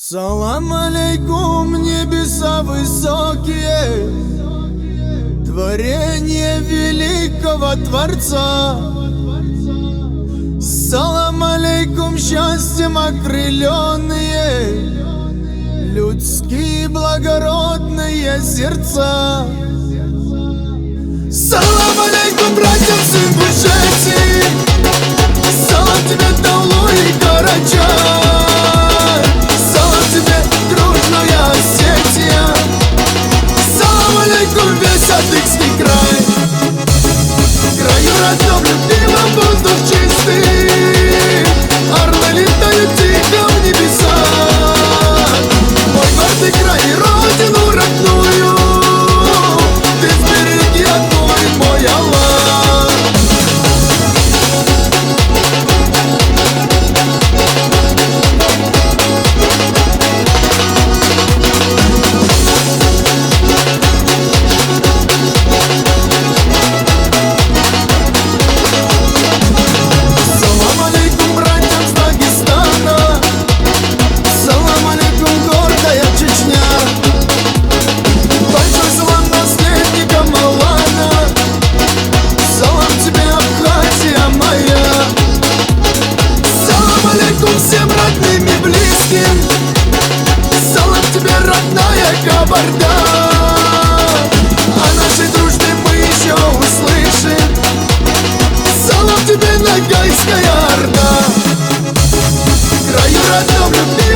Салам алейкум, небеса высокие, творение великого Творца. Салам алейкум, счастьем окрыленные, людские благородные сердца. Салам алейкум, братьям с Ингушетии, салам тебе, Таулу и Карачай, салам тебе, дружная Осетия, салам алейкум, весь Адыгский край. Краю родном, любимом, воздух чистый, орлы летают тихо в небеса. Мой гордый край и родину родную ты сбереги одной, мой Аллах. Салам алейкум, братьям с Дагестана, салам алейкум, гордая Чечня. Большой салам наследникам Алана, салам тебе, Абхазия моя. Салам алейкум всем родным и близким, салам тебе, родная Кабарда. О нашей дружбе мы еще услышим, салам тебе, Ногайская Орда. Краю родном, любви